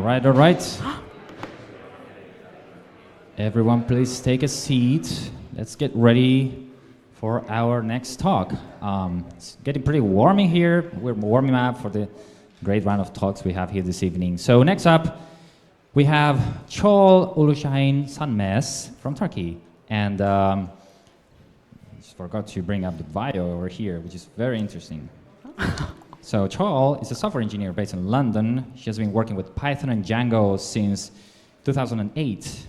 All right. Everyone, please take a seat. Let's get ready for our next talk. It's getting pretty warm in here. We're warming up for the great round of talks we have here this evening. So next up, we have Çağıl Uluşahin Sönmez from Turkey. And I just forgot to bring up the bio over here, which is very interesting. So Çağıl is a software engineer based in London. She has been working with Python and Django since 2008.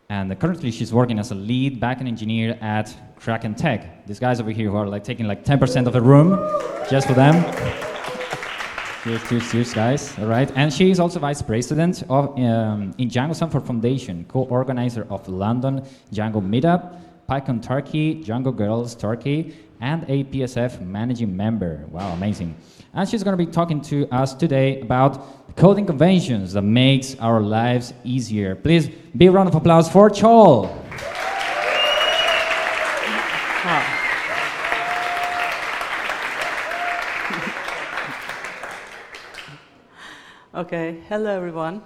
And currently she's working as a lead backend engineer at Kraken Tech. These guys over here who are like taking like 10% of the room, just for them. Cheers, guys. All right. And she is also vice president of in Django Software Foundation, co-organizer of London Django Meetup, PyCon Turkey, Django Girls Turkey, and a PSF managing member. Wow, amazing. And she's going to be talking to us today about coding conventions that makes our lives easier. Please be a round of applause for Çağıl. Okay, hello everyone.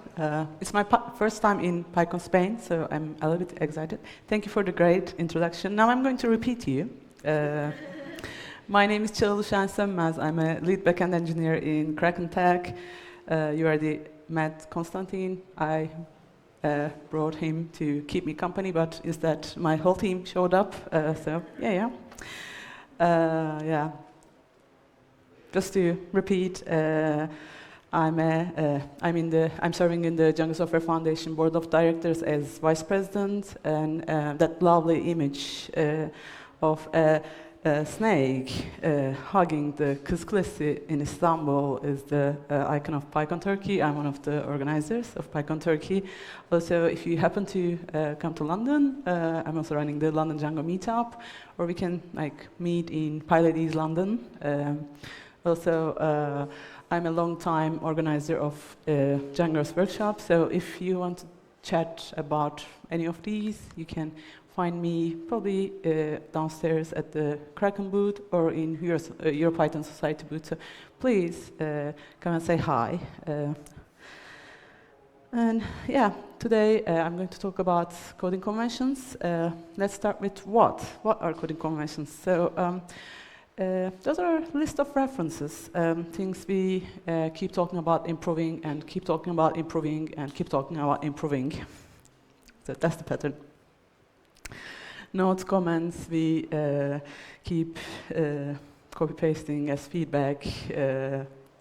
It's my first time in PyCon Spain, so I'm a little bit excited. Thank you for the great introduction. Now I'm going to repeat you. My name is Çağıl Uluşahin Sönmez. I'm a lead backend engineer in Kraken Tech. You already met Konstantin. I brought him to keep me company, but instead my whole team showed up. So yeah. Just to repeat, I'm serving in the Django Software Foundation Board of Directors as vice president, and that lovely image of a snake hugging the Kız Kulesi in Istanbul is the icon of PyCon Turkey. I'm one of the organizers of PyCon Turkey. Also, if you happen to come to London, I'm also running the London Django Meetup, or we can meet in Pylades, London. I'm a long-time organizer of Django's workshop, so if you want to chat about any of these, you can find me probably downstairs at the Kraken booth or in your Python Society booth. So please come and say hi. Today I'm going to talk about coding conventions. Let's start with what? What are coding conventions? So those are a list of references, things we keep talking about improving and keep talking about improving and keep talking about improving. So that's the pattern. Notes, comments, we keep copy-pasting as feedback,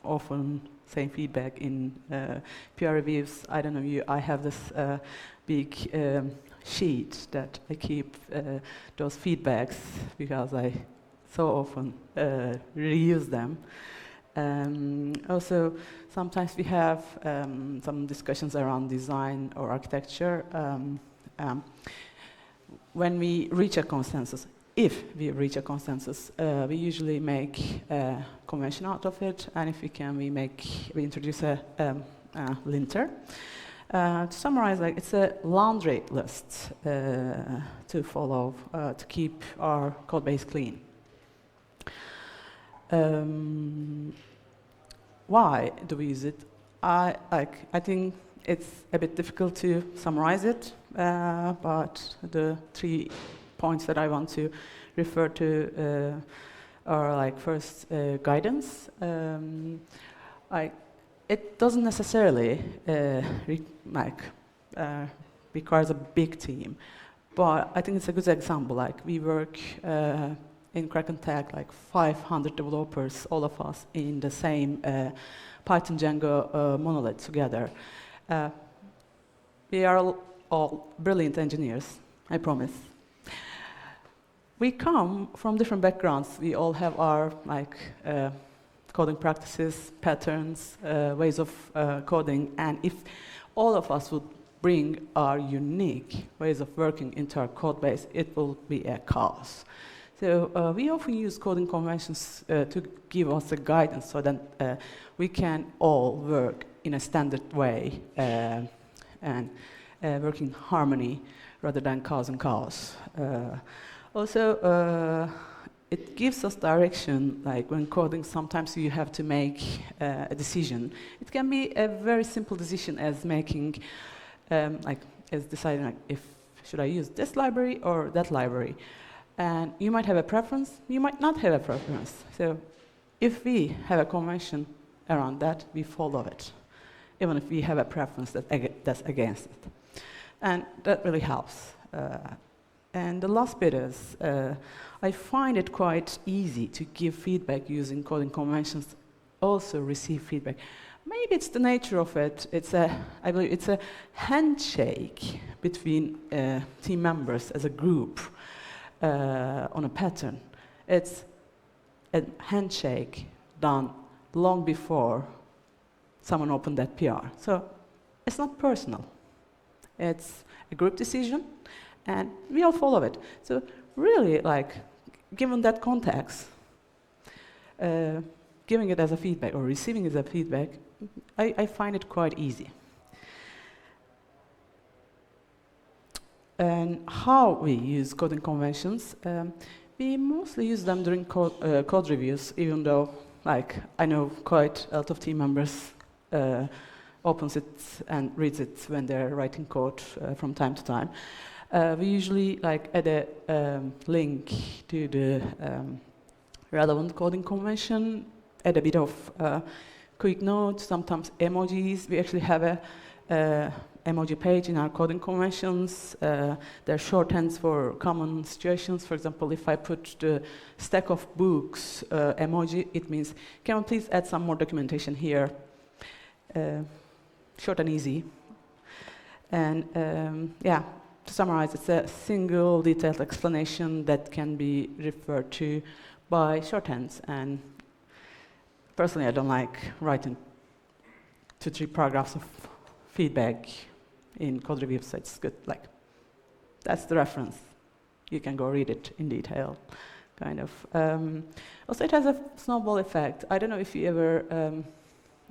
often same feedback in PR reviews. I don't know you, I have this big sheet that I keep those feedbacks because I so often reuse them. Also, sometimes we have some discussions around design or architecture. When we reach a consensus, if we reach a consensus, we usually make a convention out of it, and if we can, we introduce a linter. To summarize, it's a laundry list to follow to keep our code base clean. Why do we use it? I think it's a bit difficult to summarize it, but the 3 points that I want to refer to are first, guidance. It doesn't necessarily requires a big team, but I think it's a good example. We work in Kraken Tech, 500 developers, all of us in the same Python Django monolith together. We are all brilliant engineers, I promise. We come from different backgrounds. We all have our coding practices, patterns, ways of coding, and if all of us would bring our unique ways of working into our code base, it will be a chaos. So we often use coding conventions to give us a guidance so that we can all work in a standard way and work in harmony rather than causing chaos. Also, it gives us direction. Like when coding, sometimes you have to make a decision. It can be a very simple decision as making, as deciding like, if should I use this library or that library. And you might have a preference, you might not have a preference. So if we have a convention around that, we follow it, even if we have a preference that's against it. And that really helps. And the last bit is, I find it quite easy to give feedback using coding conventions, also receive feedback. Maybe it's the nature of it. I believe it's a handshake between team members as a group on a pattern. It's a handshake done long before someone opened that PR. So it's not personal. It's a group decision, and we all follow it. So really, like, given that context, giving it as a feedback or receiving it as a feedback, I find it quite easy. And how we use coding conventions, we mostly use them during code reviews, even though, like, I know quite a lot of team members opens it and reads it when they're writing code from time to time. We usually add a link to the relevant coding convention, add a bit of quick notes, sometimes emojis. We actually have a emoji page in our coding conventions. There are shorthands for common situations. For example, if I put the stack of books emoji, it means, can we please add some more documentation here? Short and easy. And yeah, to summarize, it's a single detailed explanation that can be referred to by shorthands. And personally, I don't like writing 2-3 paragraphs of feedback in code review, so it's good. Like, that's the reference. You can go read it in detail, kind of. Also, it has a snowball effect. I don't know if you ever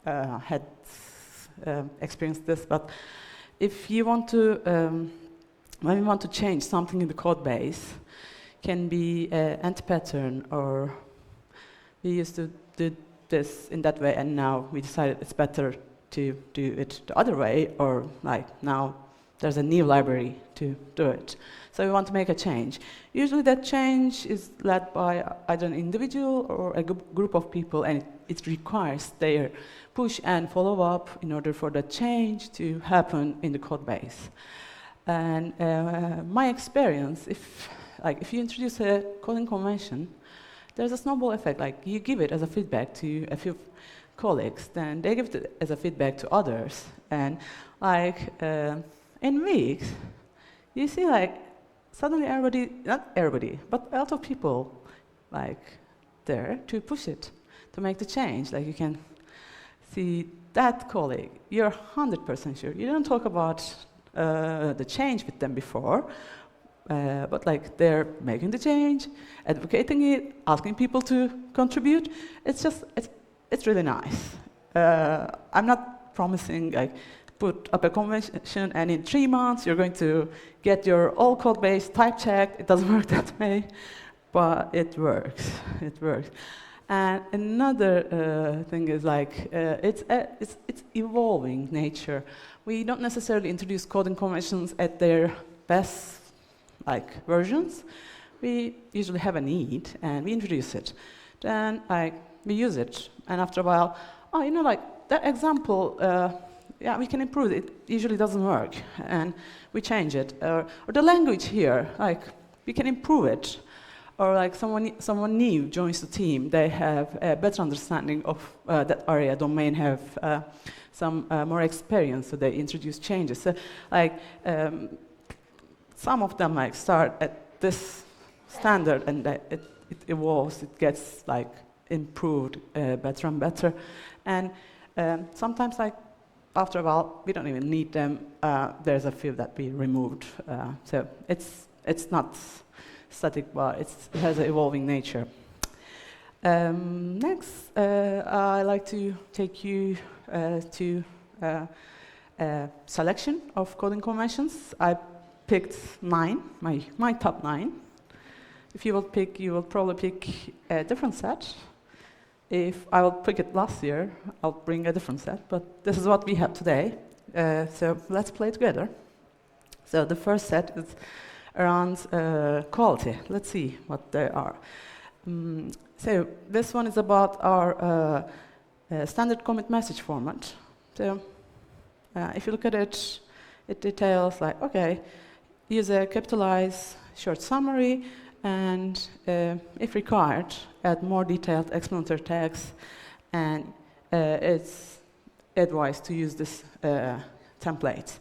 had experienced this, but if you want to, when you want to change something in the code base, can be an anti-pattern, or we used to do this in that way, and now we decided it's better to do it the other way, or like now there's a new library to do it. So we want to make a change. Usually that change is led by either an individual or a group of people, and it requires their push and follow up in order for the change to happen in the code base. And my experience, if you introduce a coding convention, there's a snowball effect. Like, you give it as a feedback to a few colleagues, then they give it as a feedback to others, and in weeks, you see suddenly everybody, not everybody, but a lot of people there to push it, to make the change. Like, you can see that colleague, you're 100% sure. You don't talk about the change with them before, but they're making the change, advocating it, asking people to contribute. It's really nice. I'm not promising put up a convention and in 3 months you're going to get your all code base type checked. It doesn't work that way, but it works. It works. And another thing is it's evolving nature. We don't necessarily introduce coding conventions at their best versions. We usually have a need and we introduce it. Then we use it, and after a while, that example, yeah, we can improve it. It usually doesn't work, and we change it. Or the language here, we can improve it. Or someone new joins the team, they have a better understanding of that area, domain, have some more experience, so they introduce changes. So some of them start at this standard, and it evolves, it gets improved better and better. And sometimes after a while, we don't even need them. There's a few that we removed. So it's not static, but it has an evolving nature. Next, I'd like to take you to a selection of coding conventions. I picked 9, my top 9, if you will pick, you will probably pick a different set. If I will pick it last year, I'll bring a different set, but this is what we have today. So let's play together. So the first set is around quality. Let's see what they are. So this one is about our standard commit message format. So if you look at it, it details like, okay, use a capitalize short summary, and if required, add more detailed explanatory text, and it's advised to use this template.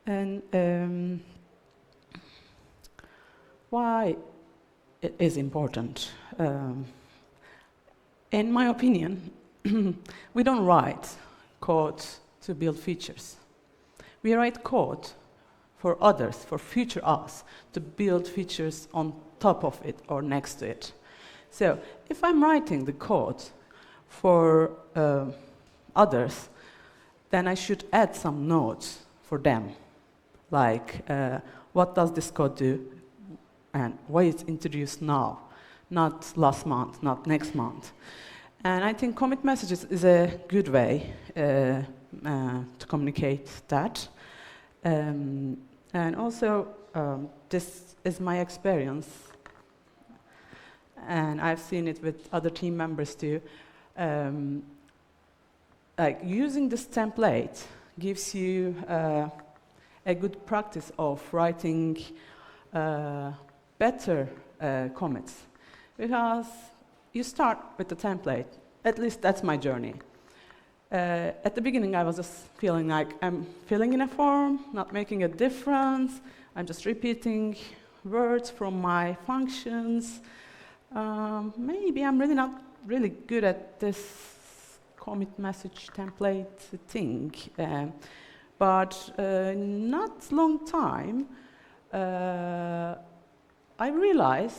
And why it is important? In my opinion, we don't write code to build features. We write code for others, for future us, to build features on top of it or next to it. So if I'm writing the code for others, then I should add some notes for them, like what does this code do and why it's introduced now, not last month, not next month. And I think commit messages is a good way to communicate that. And also, this is my experience, and I've seen it with other team members too. Like using this template gives you a good practice of writing better commits, because you start with the template. At least that's my journey. At the beginning, I was just feeling like I'm filling in a form, not making a difference. I'm just repeating words from my functions. Maybe I'm really not really good at this commit message template thing. But not long time, I realized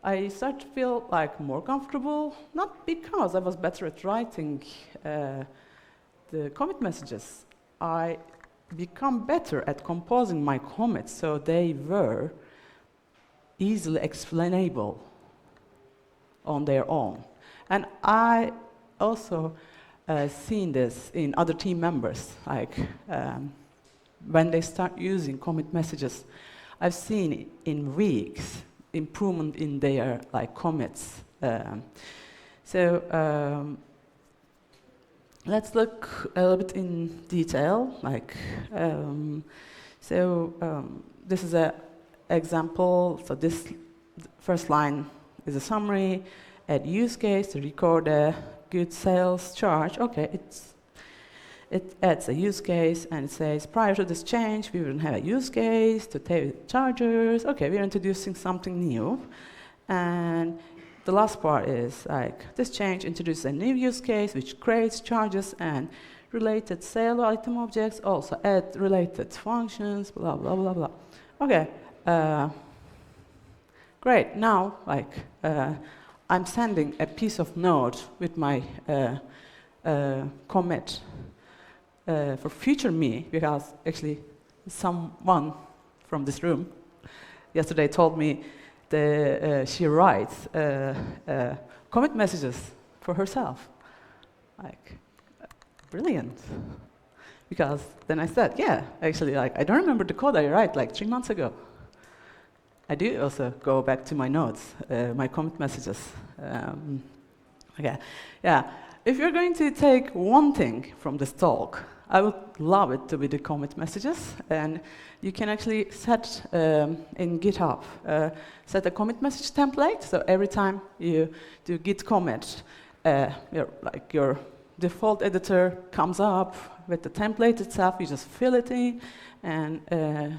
I started to feel like more comfortable, not because I was better at writing the commit messages. I become better at composing my commits so they were easily explainable on their own. And I also seen this in other team members, like when they start using commit messages, I've seen it in weeks improvement in their like commits. Let's look a little bit in detail. Like, this is an example. So this first line is a summary. Add use case to record a good sales charge. Okay, it adds a use case and it says, prior to this change, we wouldn't have a use case to take chargers. Okay, we're introducing something new. And the last part is like, this change introduces a new use case which creates charges and related sale item objects, also add related functions, blah, blah, blah, blah. Okay, great. Now, like, I'm sending a piece of node with my commit for future me, because actually someone from this room yesterday told me that she writes commit messages for herself. Like, brilliant. Because then I said, yeah, actually, like, I don't remember the code I write like 3 months ago. I do also go back to my notes, my commit messages. Okay, yeah. If you're going to take one thing from this talk, I would love it to be the commit messages, and you can actually set in GitHub, set a commit message template. So every time you do git commit, your default editor comes up with the template itself. You just fill it in and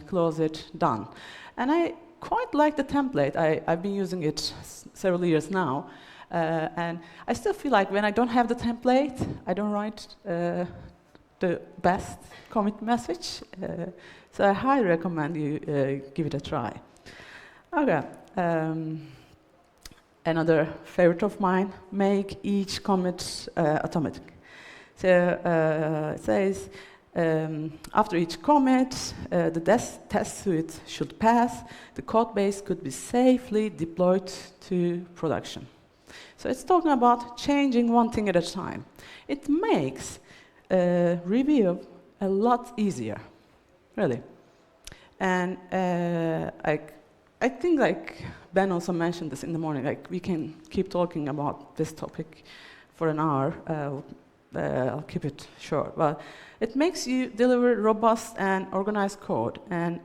close it, done. And I quite like the template. I've been using it several years now. And I still feel like when I don't have the template, I don't write the best commit message. So I highly recommend you give it a try. Okay. Another favorite of mine, make each commit automatic. So it says, After each commit, the test suite should pass. The code base could be safely deployed to production. So it's talking about changing one thing at a time. It makes review a lot easier, really. And I think, like Ben also mentioned this in the morning, like we can keep talking about this topic for an hour. I'll keep it short, but it makes you deliver robust and organized code. And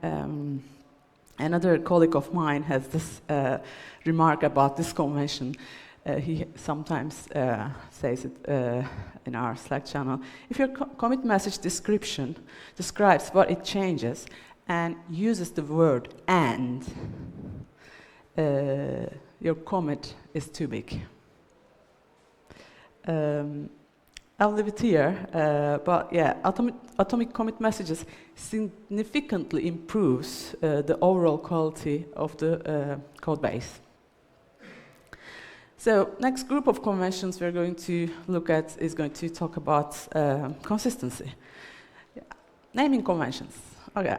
another colleague of mine has this remark about this convention. He sometimes says it in our Slack channel. If your commit message description describes what it changes and uses the word "and," your commit is too big. I'll leave it here, but yeah, atomic commit messages significantly improves the overall quality of the code base. So next group of conventions we're going to look at is going to talk about consistency. Yeah. Naming conventions. Okay,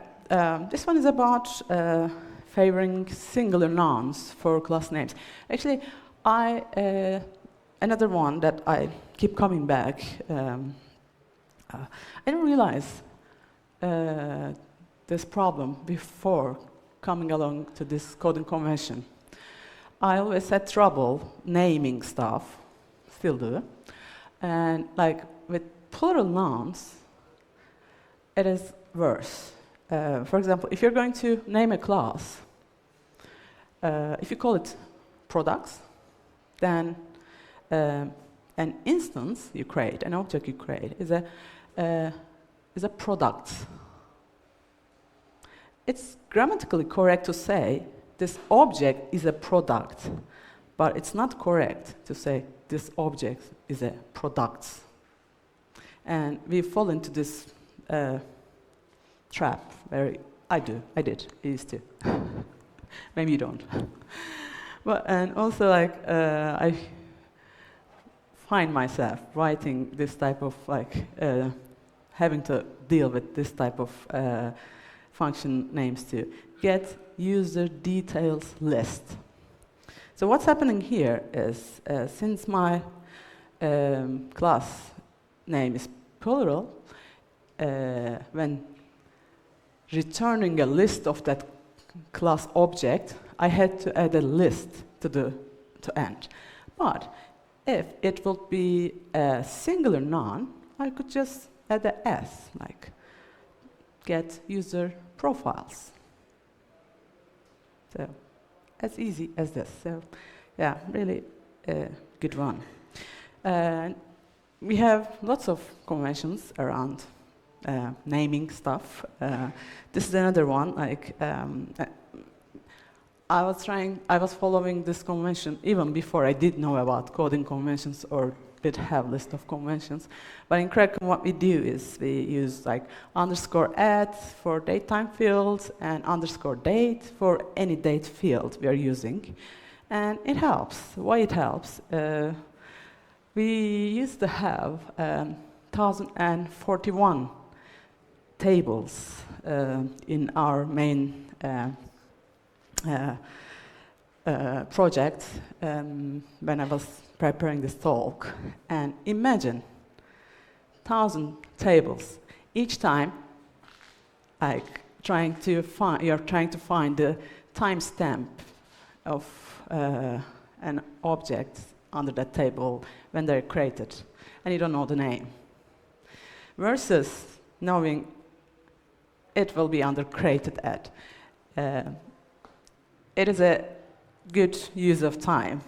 this one is about favoring singular nouns for class names. Actually, another one that I keep coming back. I didn't realize this problem before coming along to this coding convention. I always had trouble naming stuff, still do, and like with plural nouns, it is worse. For example, if you're going to name a class, if you call it products, then an instance you create, an object you create, is a product. It's grammatically correct to say this object is a product, but it's not correct to say this object is a product. And we fall into this trap where I used to. Maybe you don't. But and also like I find myself writing this type of having to deal with this type of function names to get user details list. So what's happening here is since my class name is plural, when returning a list of that class object, I had to add a list to end. But if it will be a singular noun, I could just add a S, like get user profiles. So as easy as this. So yeah, really a good one. We have lots of conventions around naming stuff. This is another one. Like I was following this convention even before I did know about coding conventions or did have list of conventions. But in Kraken, what we do is we use like _at for datetime fields and _date for any date field we are using. And it helps. Why it helps? We used to have 1,041 tables in our main project when I was preparing this talk. And imagine 1,000 tables. Each time, like you're trying to find the timestamp of an object under that table when they're created, and you don't know the name. Versus knowing it will be under created at. It is a good use of time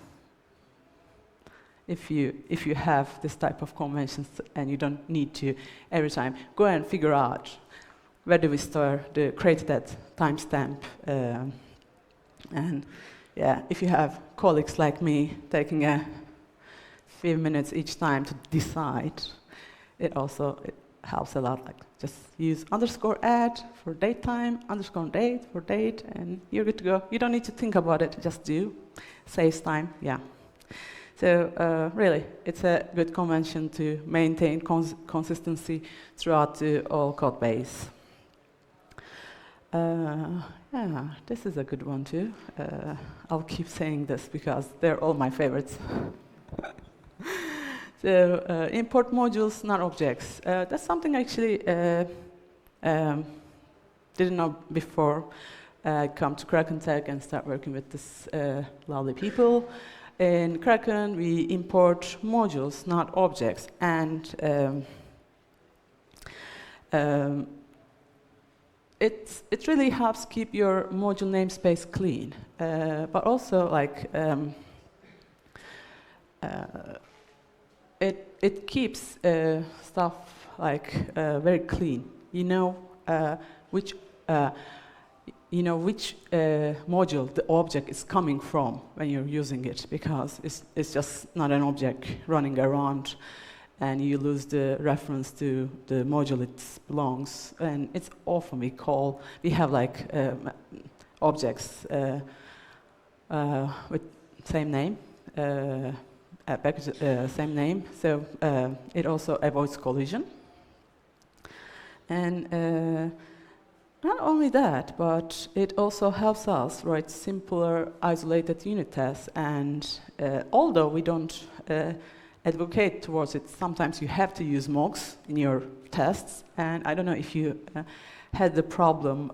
if you have this type of conventions and you don't need to every time go and figure out where do we store the created at timestamp. And yeah, if you have colleagues like me taking a few minutes each time to decide, it helps a lot. Like just use _at for datetime, _date for date, and you're good to go. You don't need to think about it, just do. Saves time, yeah. So really, it's a good convention to maintain consistency throughout the whole code base. Yeah, this is a good one too. I'll keep saying this because they're all my favorites. So import modules, not objects. That's something I actually didn't know before I come to Kraken Tech and start working with this lovely people. In Kraken, we import modules, not objects, and it really helps keep your module namespace clean, but also like it keeps stuff like very clean. You know which module the object is coming from when you're using it, because it's just not an object running around and you lose the reference to the module it belongs. And it's often we have like objects with same name, same name, so it also avoids collision. And not only that, but it also helps us write simpler, isolated unit tests. And although we don't advocate towards it, sometimes you have to use mocks in your tests. And I don't know if you had the problem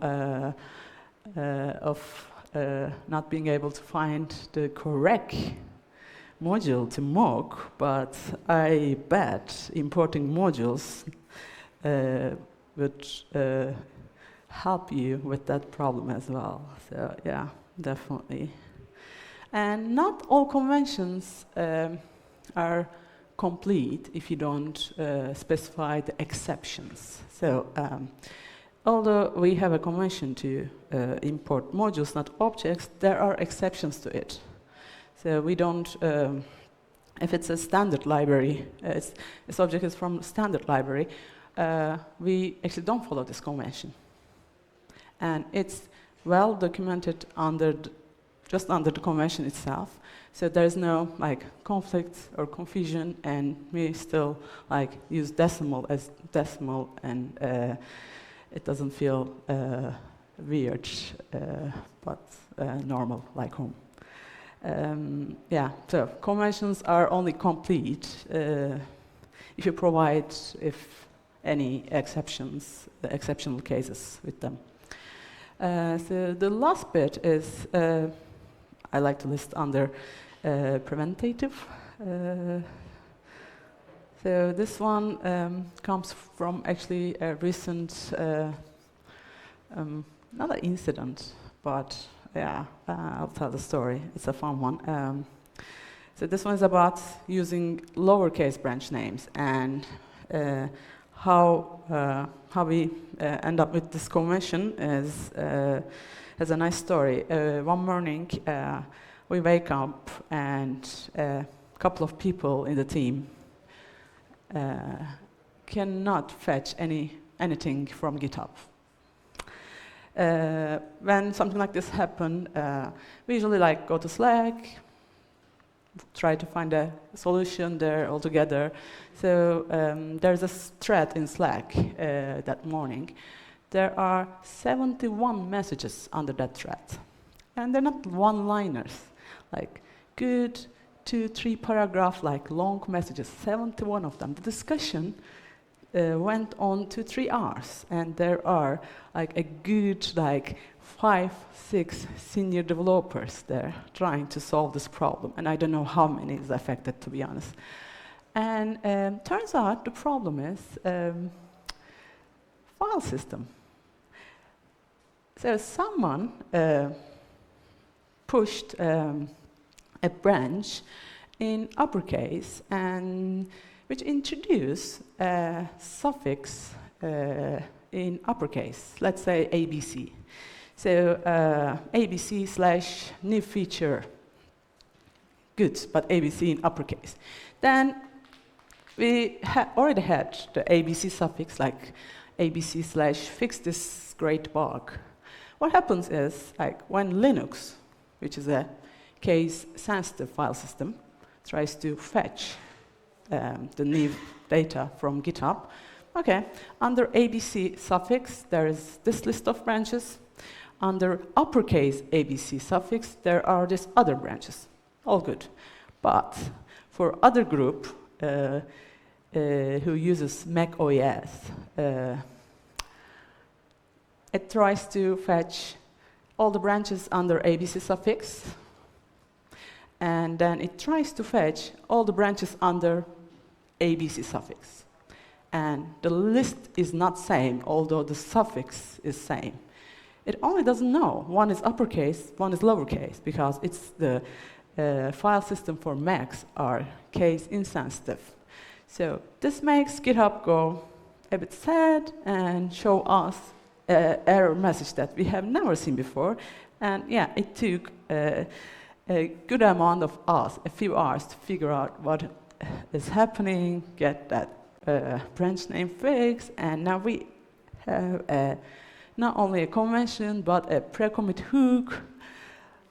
of not being able to find the correct module to mock, but I bet importing modules would help you with that problem as well. So yeah, definitely. And not all conventions are complete if you don't specify the exceptions. So although we have a convention to import modules, not objects, there are exceptions to it. So we don't, if it's a standard library, this object is from standard library, we actually don't follow this convention. And it's well documented just under the convention itself. So there's no like conflict or confusion, and we still like use decimal as decimal, and it doesn't feel weird, but normal like home. Yeah, so conventions are only complete if you provide any exceptional cases with them. So the last bit is I like to list under preventative. So this one comes from actually a recent, not an incident, but yeah, I'll tell the story. It's a fun one. So this one is about using lowercase branch names, and how we end up with this convention has a nice story. One morning, we wake up and a couple of people in the team cannot fetch anything from GitHub. When something like this happens, we usually like go to Slack, try to find a solution there all together. So there's a thread in Slack that morning. There are 71 messages under that thread. And they're not one-liners, like good 2-3 paragraph, like long messages, 71 of them. The discussion went on 2-3 hours, and there are like a good 5-6 senior developers there trying to solve this problem, and I don't know how many is affected, to be honest. And turns out the problem is file system. So someone pushed a branch in uppercase, and which introduced a suffix in uppercase, let's say ABC. So ABC/new feature, good, but ABC in uppercase. Then we already had the ABC suffix, like ABC/fix this great bug. What happens is, like when Linux, which is a case-sensitive file system, tries to fetch the new data from GitHub. Okay, under ABC suffix, there is this list of branches. Under uppercase ABC suffix, there are these other branches. All good. But for other group who uses Mac OS, it tries to fetch all the branches under ABC suffix, and then it tries to fetch all the branches under ABC suffix. And the list is not same, although the suffix is same. It only doesn't know. One is uppercase, one is lowercase, because it's the file system for Macs are case insensitive. So this makes GitHub go a bit sad and show us an error message that we have never seen before. And yeah, it took a good amount of us, a few hours, to figure out what is happening, get that branch name fixed, and now we have not only a convention, but a pre-commit hook.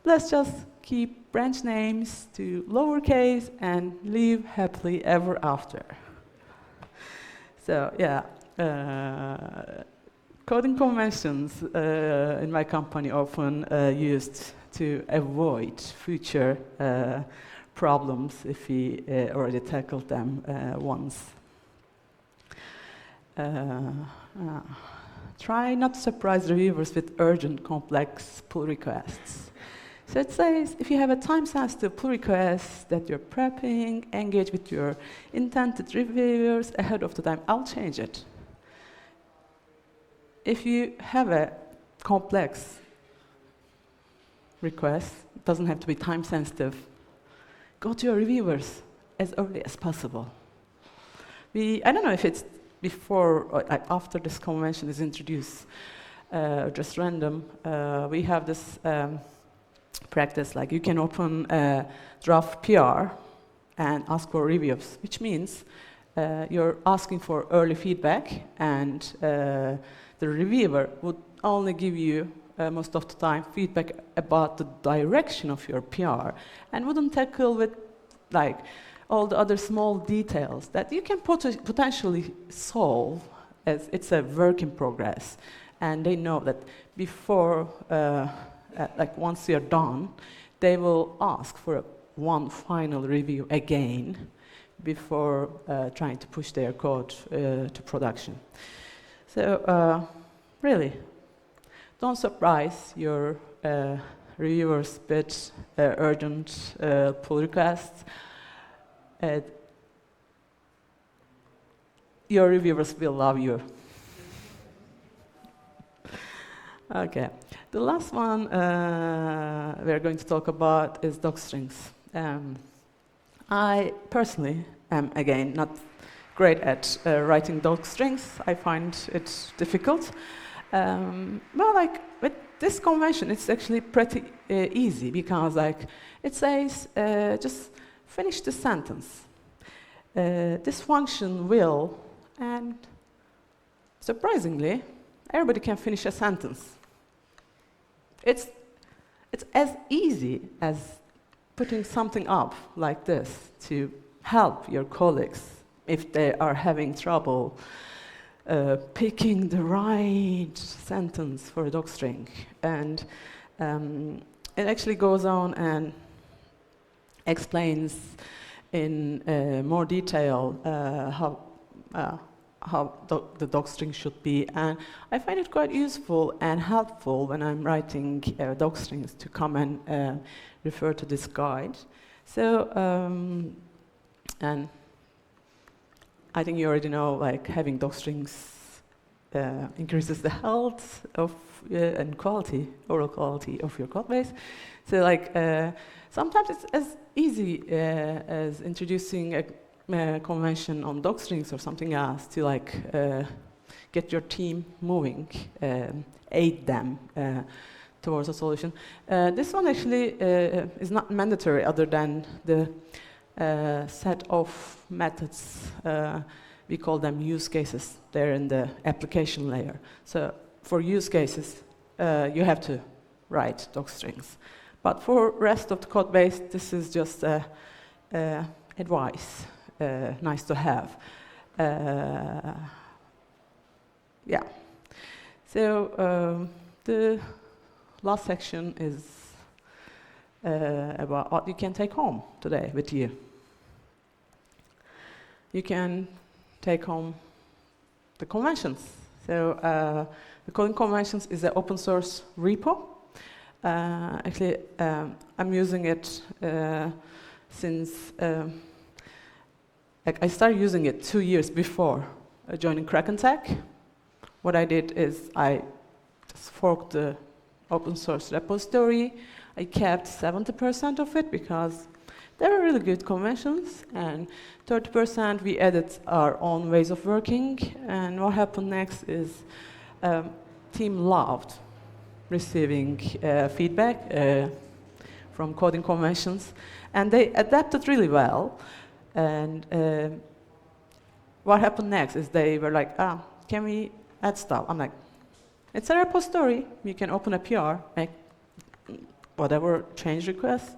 Let's just keep branch names to lowercase and live happily ever after. So yeah, coding conventions in my company often used to avoid future problems if we already tackled them once. Try not to surprise reviewers with urgent, complex pull requests. So it says, if you have a time-sensitive pull request that you're prepping, engage with your intended reviewers ahead of the time. I'll change it. If you have a complex request, it doesn't have to be time-sensitive, go to your reviewers as early as possible. I don't know if it's before or after this convention is introduced, just random, we have this practice, like you can open a draft PR and ask for reviews, which means you're asking for early feedback, and the reviewer would only give you, most of the time, feedback about the direction of your PR, and wouldn't tackle with like all the other small details that you can potentially solve, as it's a work in progress. And they know that before, like once you're done, they will ask for one final review again before trying to push their code to production. So really, don't surprise your reviewers with urgent pull requests. Your reviewers will love you. Okay, the last one we're going to talk about is docstrings. I personally am, again, not great at writing docstrings. I find it difficult. Well, like with this convention, it's actually pretty easy, because like it says just finish the sentence. This function will, and surprisingly, everybody can finish a sentence. It's as easy as putting something up like this to help your colleagues if they are having trouble picking the right sentence for a docstring. And it actually goes on and explains in more detail how the docstring should be, and I find it quite useful and helpful when I'm writing docstrings to come and refer to this guide. So, and I think you already know, like having docstrings increases the health of and quality, overall quality of your code base. So, like sometimes it's as easy as introducing a convention on docstrings or something else to like get your team moving, aid them towards a solution. This one actually is not mandatory, other than the set of methods. We call them use cases. They're in the application layer. So for use cases, you have to write docstrings. But for rest of the code base, this is just advice, nice to have. Yeah. So the last section is about what you can take home today with you. You can take home the conventions. So the coding conventions is an open source repo. Actually, I'm using it since I started using it 2 years before joining Kraken Tech. What I did is I just forked the open source repository. I kept 70% of it because they were really good conventions, and 30% we added our own ways of working. And what happened next is team loved receiving feedback from coding conventions, and they adapted really well. And what happened next is they were like, can we add stuff? I'm like, it's a repository. You can open a PR, make whatever change request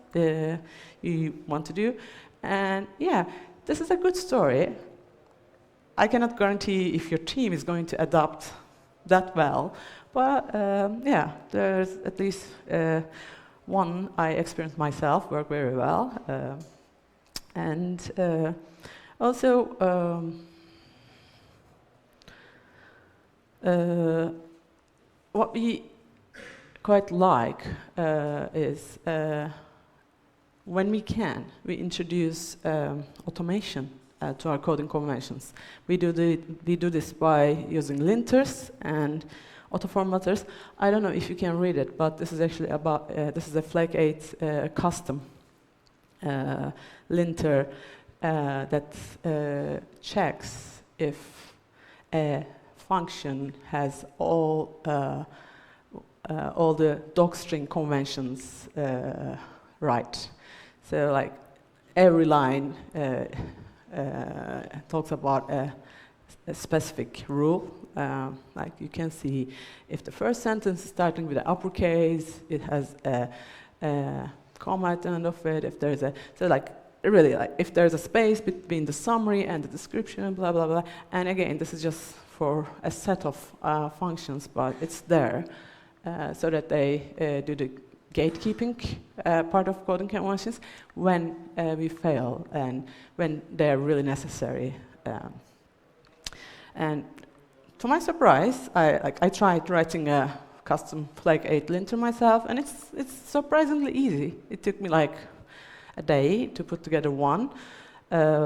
you want to do. And yeah, this is a good story. I cannot guarantee if your team is going to adopt that well, but yeah, there's at least one I experienced myself work very well. And also, what we quite like is when we can, we introduce automation to our coding conventions. We do this by using linters and auto-formatters. I don't know if you can read it, but this is actually about, this is a Flake 8 custom linter that checks if a function has all the docstring conventions right. So like every line talks about a specific rule. Like you can see if the first sentence is starting with an uppercase, it has a comma at the end of it. If there's so like really like if there's a space between the summary and the description, blah blah blah. And again, this is just for a set of functions, but it's there so that they do the gatekeeping part of coding conventions when we fail and when they're really necessary. And to my surprise, I tried writing a custom Flake 8 linter myself, and it's surprisingly easy. It took me like a day to put together one,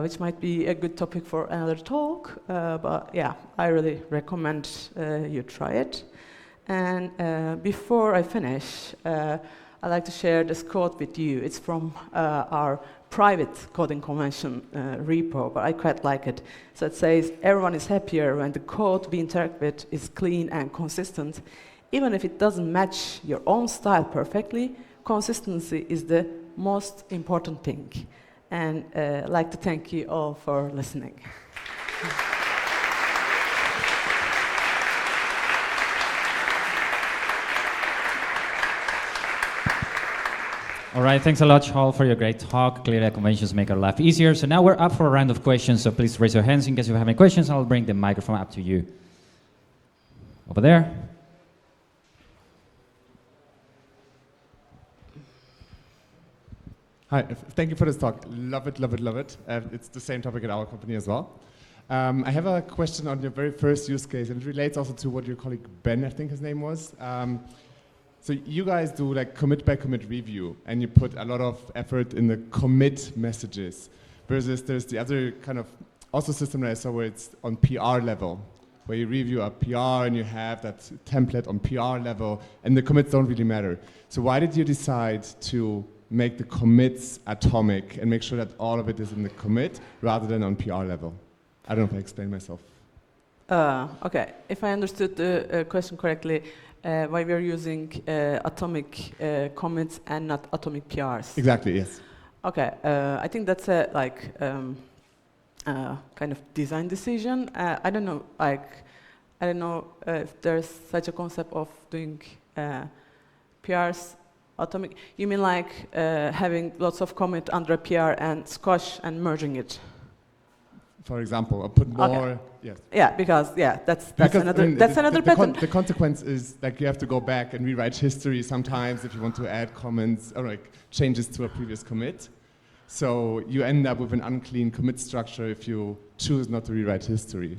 which might be a good topic for another talk. But yeah, I really recommend you try it. And before I finish, I'd like to share this quote with you. It's from our private coding convention repo, but I quite like it. So it says, everyone is happier when the code we interact with is clean and consistent. Even if it doesn't match your own style perfectly, consistency is the most important thing. And I'd like to thank you all for listening. All right, thanks a lot, Çağıl, for your great talk. Clearly, conventions make our life easier. So now we're up for a round of questions, so please raise your hands in case you have any questions. I'll bring the microphone up to you. Over there. Hi, thank you for this talk. Love it, love it, love it. It's the same topic at our company as well. I have a question on your very first use case, and it relates also to what your colleague Ben, I think his name was. So you guys do like commit by commit review, and you put a lot of effort in the commit messages, versus there's the other kind of also system that I saw where it's on PR level, where you review a PR and you have that template on PR level, and the commits don't really matter. So why did you decide to make the commits atomic and make sure that all of it is in the commit rather than on PR level? I don't know if I explained myself. Okay, if I understood the question correctly, why we are using atomic commits and not atomic PRs. Exactly, yes. Okay, I think that's a kind of design decision. I don't know, if there's such a concept of doing PRs Atomic, you mean like having lots of commit under a PR and squash and merging it? For example, or put more. Okay. Yes. Yeah, because that's Because, another I mean, that's another pattern. The consequence is like you have to go back and rewrite history sometimes if you want to add comments or like changes to a previous commit. So you end up with an unclean commit structure if you choose not to rewrite history.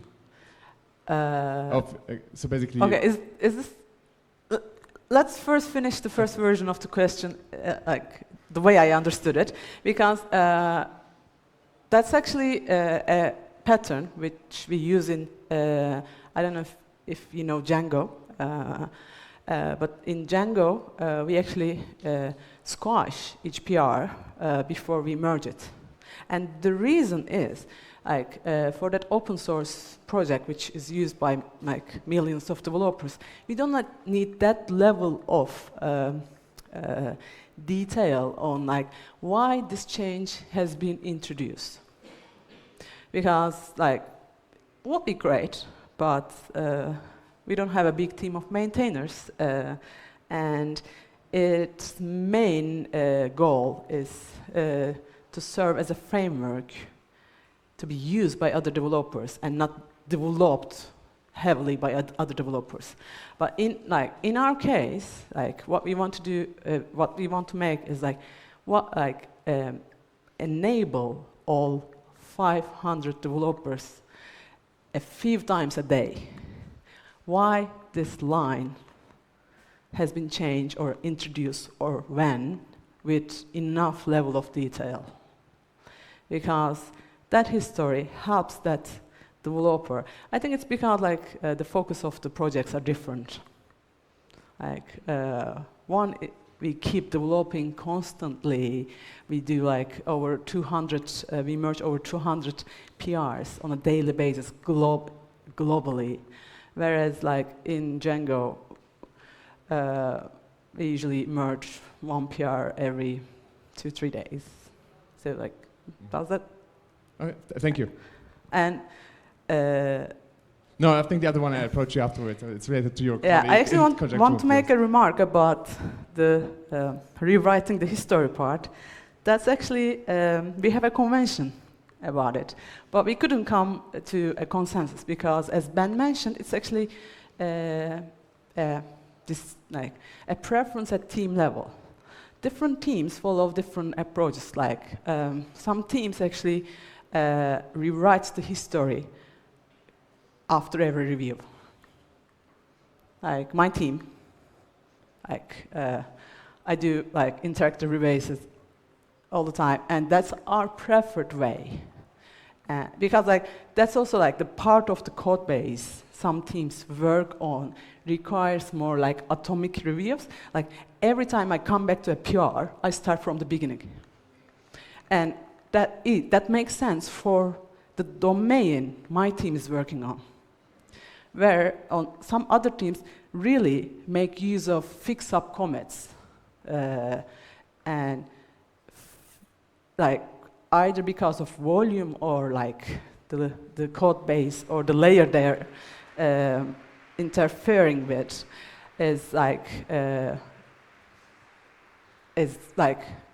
So basically. Okay, is this? Let's first finish the first version of the question, like the way I understood it, because that's actually a pattern which we use in. I don't know if you know Django, but in Django we actually squash each PR before we merge it, and the reason is. Like for that open source project, which is used by like millions of developers, we do not need that level of detail on like why this change has been introduced. Because like, it would be great, but we don't have a big team of maintainers, and its main goal is to serve as a framework to be used by other developers and not developed heavily by other developers. But in our case, like what we want to do, what we want to make is like enable all 500 developers a few times a day. Why this line has been changed or introduced or when with enough level of detail. Because that history helps that developer. I think it's because like the focus of the projects are different. Like one, we keep developing constantly. We do like over 200, we merge over 200 PRs on a daily basis globally. Whereas like in Django, we usually merge one PR every 2-3 days. So like, does that? Okay, thank you. And no, I think the other one I approach you afterwards. It's related to your yeah, I actually want to make course. a remark about the rewriting the history part. That's actually, we have a convention about it, but we couldn't come to a consensus because, as Ben mentioned, it's actually this like a preference at team level. Different teams follow different approaches. Like some teams actually rewrites the history after every review. Like my team, like I do like interactive rebases all the time, and that's our preferred way. Because like that's also like the part of the code base some teams work on requires more like atomic reviews. Like every time I come back to a PR, I start from the beginning. And that makes sense for the domain my team is working on. Where on some other teams really make use of fix-up commits. And like either because of volume or like the code base or the layer they're interfering with is like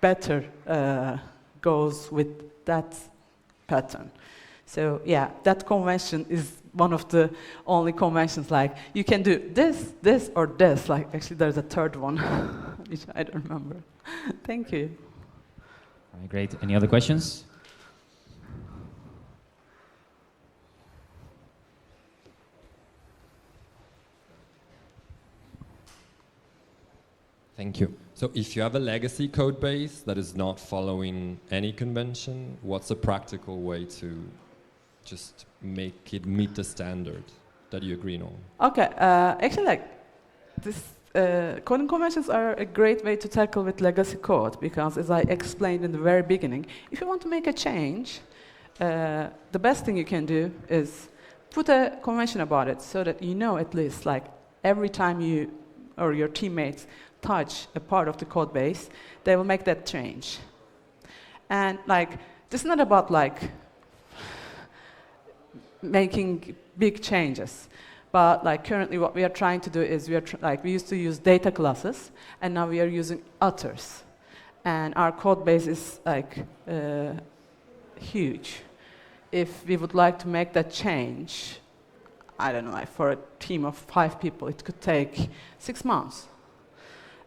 better goes with that pattern. So yeah, that convention is one of the only conventions like you can do this, this, or this. Like actually there's a third one, which I don't remember. Thank you. All right, great. Any other questions? Thank you. So if you have a legacy code base that is not following any convention, what's a practical way to just make it meet the standard that you agree on? Okay, actually like this coding conventions are a great way to tackle with legacy code because as I explained in the very beginning, if you want to make a change, the best thing you can do is put a convention about it so that you know at least like every time you or your teammates touch a part of the code base, they will make that change. And like, this is not about like making big changes, But like currently, what we are trying to do is we used to use data classes, and now we are using utters, and our code base is like huge. If we would like to make that change, I don't know, like for a team of 5 people, it could take 6 months,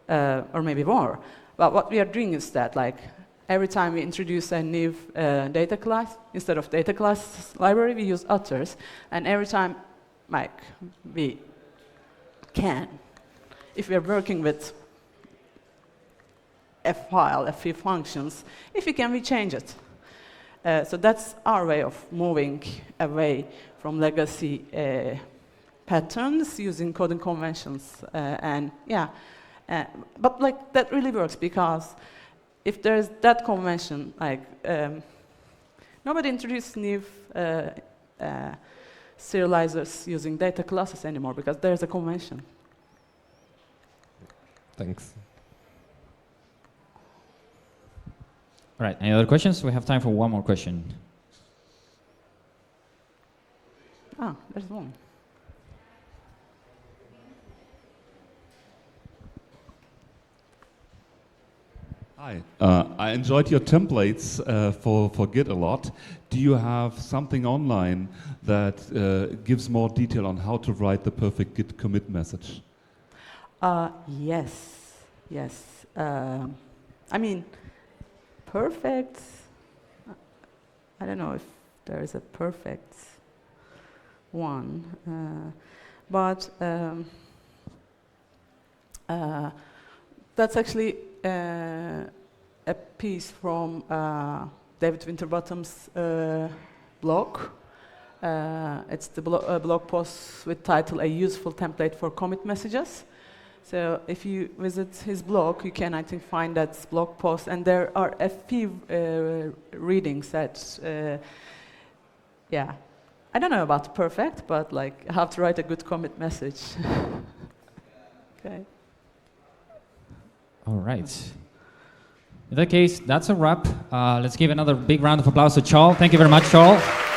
or maybe more. But what we are doing is that, like, every time we introduce a new data class, instead of data class library, we use utters, and every time, like, we can, if we are working with a file, a few functions, if we can, we change it. So that's our way of moving away from legacy patterns using coding conventions, and yeah, but like that really works, because if there's that convention, like nobody introduces new serializers using data classes anymore, because there's a convention. Thanks. All right, any other questions? We have time for one more question. Ah, there's one. Hi, I enjoyed your templates for Git a lot. Do you have something online that gives more detail on how to write the perfect Git commit message? Yes. I mean, perfect, I don't know if there is a perfect one, but that's actually a piece from David Winterbottom's blog. It's the blog post with title, A Useful Template for Commit Messages. So if you visit his blog, you can, I think, find that blog post, and there are a few readings that, yeah, I don't know about perfect, but like how to write a good commit message. Okay. All right. In that case, that's a wrap. Let's give another big round of applause to Çağıl. Thank you very much, Çağıl.